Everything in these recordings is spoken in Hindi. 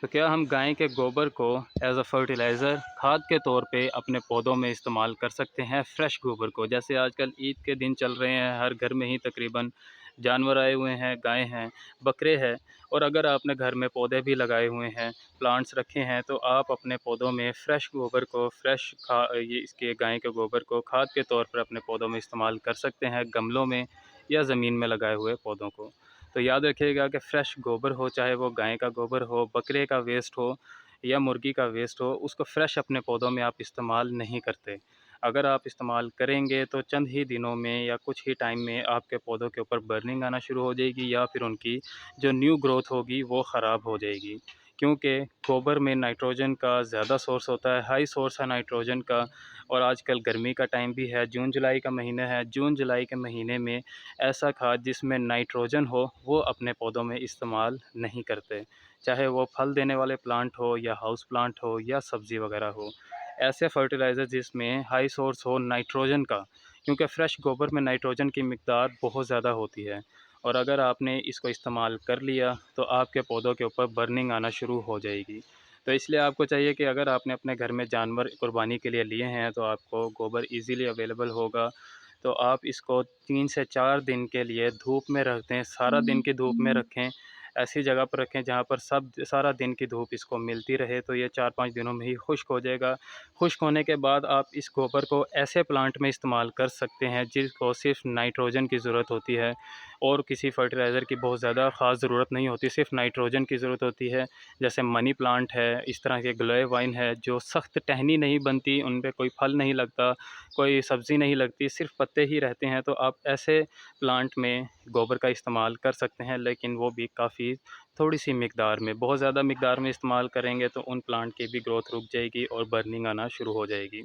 तो क्या हम गाय के गोबर को एज़ अ फर्टिलाइज़र खाद के तौर पे अपने पौधों में इस्तेमाल कर सकते हैं फ्रेश गोबर को? जैसे आजकल ईद के दिन चल रहे हैं, हर घर में ही तकरीबन जानवर आए हुए हैं, गाय हैं, बकरे हैं। और अगर आपने घर में पौधे भी लगाए हुए हैं, प्लांट्स रखे हैं, तो आप अपने पौधों में फ्रेश गोबर को फ्रेश खा ये इसके गाय के गोबर को खाद के तौर पर अपने पौधों में इस्तेमाल कर सकते हैं, गमलों में या ज़मीन में लगाए हुए पौधों को। तो याद रखिएगा कि फ्रेश गोबर हो, चाहे वो गाय का गोबर हो, बकरे का वेस्ट हो या मुर्गी का वेस्ट हो, उसको फ्रेश अपने पौधों में आप इस्तेमाल नहीं करते। अगर आप इस्तेमाल करेंगे तो चंद ही दिनों में या कुछ ही टाइम में आपके पौधों के ऊपर बर्निंग आना शुरू हो जाएगी या फिर उनकी जो न्यू ग्रोथ होगी वो ख़राब हो जाएगी। क्योंकि गोबर में नाइट्रोजन का ज़्यादा सोर्स होता है, हाई सोर्स है नाइट्रोजन का। और आजकल गर्मी का टाइम भी है, जून-जुलाई का महीना है, जून-जुलाई के महीने में ऐसा खाद जिसमें नाइट्रोजन हो, वो अपने पौधों में इस्तेमाल नहीं करते। चाहे वो फल देने वाले प्लांट हो या हाउस प्लांट हो या सब्ज़ी वगैरह हो। ऐसे फर्टिलाइज़र जिसमें हाई सोर्स हो नाइट्रोजन का, क्योंकि फ्रेश गोबर में नाइट्रोजन की मिक़दार बहुत ज़्यादा होती है। और अगर आपने इसको इस्तेमाल कर लिया, तो आपके पौधों के ऊपर बर्निंग आना शुरू हो जाएगी। तो इसलिए आपको चाहिए कि अगर आपने अपने घर में जानवर कुर्बानी के लिए लिए हैं, तो आपको गोबर ईज़िली अवेलेबल होगा। तो आप इसको 3 से 4 दिन के लिए धूप में रख दें, सारा दिन की धूप में रखें। ऐसी जगह पर रखें जहाँ पर सारा दिन की धूप इसको मिलती रहे, तो ये 4-5 दिनों में ही खुश्क हो जाएगा। खुश्क होने के बाद आप इस गोबर को ऐसे प्लांट में इस्तेमाल कर सकते हैं जिसको सिर्फ़ नाइट्रोजन की ज़रूरत होती है और किसी फ़र्टिलाइज़र की बहुत ज़्यादा ख़ास ज़रूरत नहीं होती, सिर्फ़ नाइट्रोजन की ज़रूरत होती है। जैसे मनी प्लांट है, इस तरह के ग्लोए वाइन है जो सख्त टहनी नहीं बनती, उन पे कोई फल नहीं लगता, कोई सब्ज़ी नहीं लगती, सिर्फ़ पत्ते ही रहते हैं। तो आप ऐसे प्लांट में गोबर का इस्तेमाल कर सकते हैं, लेकिन वो भी काफ़ी थोड़ी-सी मिक़दार में। बहुत ज़्यादा मिक़दार में इस्तेमाल करेंगे तो उन प्लांट की भी ग्रोथ रुक जाएगी और बर्निंग आना शुरू हो जाएगी।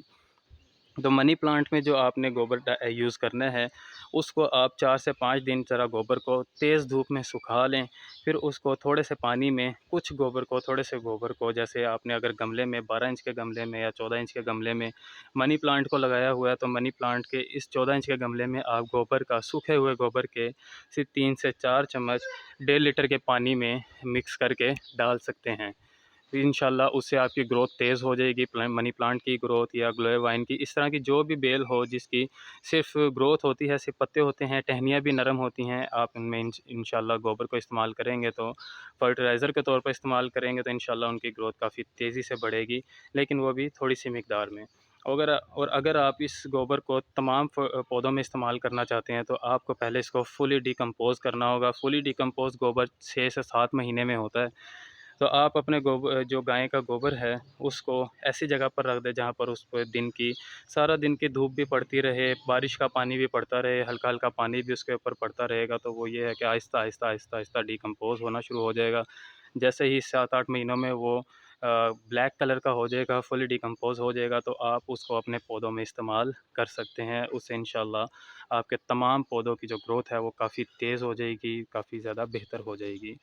तो मनी प्लांट में जो आपने गोबर यूज़ करना है, उसको आप 4 से 5 दिन ज़रा गोबर को तेज़ धूप में सुखा लें। फिर उसको थोड़े से पानी में कुछ गोबर को, थोड़े से गोबर को, जैसे आपने अगर गमले में 12 इंच के गमले में या 14 इंच के गमले में मनी प्लांट को लगाया हुआ है, तो मनी प्लांट के इस 14 इंच के गमले में आप गोबर का, सूखे हुए गोबर के सिर्फ़ 3 से 4 चम्मच 1.5 लीटर के पानी में मिक्स करके डाल सकते हैं। तो इंशाल्लाह उससे आपकी ग्रोथ तेज़ हो जाएगी, मनी प्लांट की ग्रोथ या ग्लोए वाइन की, इस तरह की जो भी बेल हो जिसकी सिर्फ़ ग्रोथ होती है, सिर्फ़ पत्ते होते हैं, टहनियाँ भी नरम होती हैं, आप इनमें इंशाल्लाह गोबर को इस्तेमाल करेंगे तो फर्टिलाइज़र के तौर पर इस्तेमाल करेंगे तो इंशाल्लाह उनकी ग्रोथ काफ़ी तेज़ी से बढ़ेगी, लेकिन वो भी थोड़ी-सी मिक़दार में। अगर आप इस गोबर को तमाम पौधों में इस्तेमाल करना चाहते हैं, तो आपको पहले इसको फुली डिकम्पोज़ करना होगा। फुली डिकम्पोज़ गोबर 6 से 7 महीने में होता है। तो आप अपने जो गाय का गोबर है, उसको ऐसी जगह पर रख दें जहाँ पर उस पे सारा दिन की धूप भी पड़ती रहे, बारिश का पानी भी पड़ता रहे, हल्का-हल्का पानी भी उसके ऊपर पड़ता रहेगा, तो वो ये है कि आहिस्ता-आहिस्ता, आहिस्ता-आहिस्ता डिकम्पोज़ होना शुरू हो जाएगा। जैसे ही 7-8 महीनों में वो ब्लैक कलर का हो जाएगा, फुली डिकम्पोज़ हो जाएगा, तो आप उसको अपने पौधों में इस्तेमाल कर सकते हैं। उससे इंशाल्लाह आपके तमाम पौधों की जो ग्रोथ है, वो काफ़ी तेज़ हो जाएगी, काफ़ी ज़्यादा बेहतर हो जाएगी।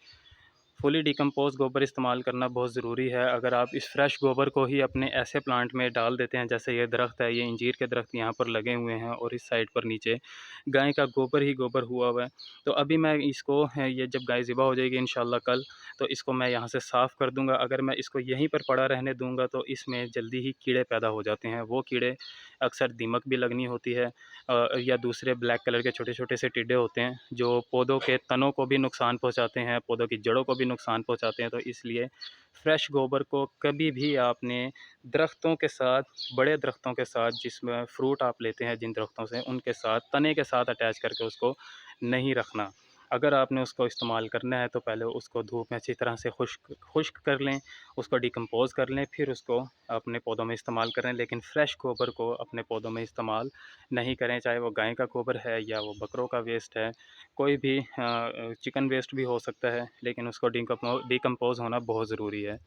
फुली डिकम्पोज़ गोबर इस्तेमाल करना बहुत ज़रूरी है। अगर आप इस फ्रेश गोबर को ही अपने ऐसे प्लांट में डाल देते हैं, जैसे ये दरख्त है, ये अंजीर के दरख्त यहाँ पर लगे हुए हैं और इस साइड पर नीचे गाय का गोबर ही गोबर हुआ है। तो अभी मैं इसको ये जब गाय ज़िबा हो जाएगी इंशाल्लाह कल, तो इसको मैं यहाँ से साफ़ कर दूँगा। अगर मैं इसको यहीं पर पड़ा रहने दूँगा तो इसमें जल्दी ही कीड़े पैदा हो जाते हैं। वो कीड़े अक्सर दीमक भी लगनी होती है, या दूसरे ब्लैक कलर के छोटे-छोटे से टिड्डे होते हैं, जो पौधों के तनों को भी नुकसान पहुँचाते हैं, पौधों की जड़ों को भी नुकसान पहुँचाते हैं। तो इसलिए फ्रेश गोबर को कभी भी आपने दरख्तों के साथ, बड़े दरख्तों के साथ, जिसमें फ्रूट आप लेते हैं जिन दरख्तों से, उनके साथ, तने के साथ अटैच करके उसको नहीं रखना। अगर आपने उसको इस्तेमाल करना है तो पहले उसको धूप में अच्छी तरह से खुश्क खुश्क कर लें, उसको डिकम्पोज़ कर लें, फिर उसको अपने पौधों में इस्तेमाल करें। लेकिन फ्रेश गोबर को अपने पौधों में इस्तेमाल नहीं करें, चाहे वो गाय का गोबर है या वो बकरों का वेस्ट है, कोई भी चिकन वेस्ट भी हो सकता है, लेकिन उसको डिकम्पोज़ होना बहुत ज़रूरी है।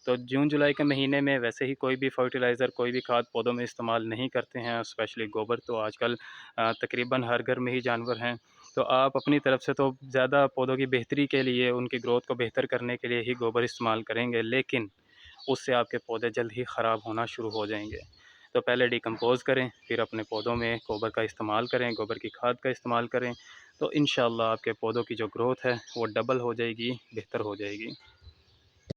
तो जून-जुलाई के महीने में वैसे ही कोई भी फर्टिलाइज़र, कोई भी खाद पौधों में इस्तेमाल नहीं करते हैं, स्पेशली गोबर तो आजकल तकरीबन हर घर में ही जानवर हैं। तो आप अपनी तरफ से तो ज़्यादा पौधों की बेहतरी के लिए, उनकी ग्रोथ को बेहतर करने के लिए ही गोबर इस्तेमाल करेंगे, लेकिन उससे आपके पौधे जल्द ही ख़राब होना शुरू हो जाएँगे। तो पहले डिकम्पोज़ करें, फिर अपने पौधों में गोबर का इस्तेमाल करें, गोबर की खाद का इस्तेमाल करें, तो इंशाअल्लाह आपके पौधों की जो ग्रोथ है, वो डबल हो जाएगी, बेहतर हो जाएगी।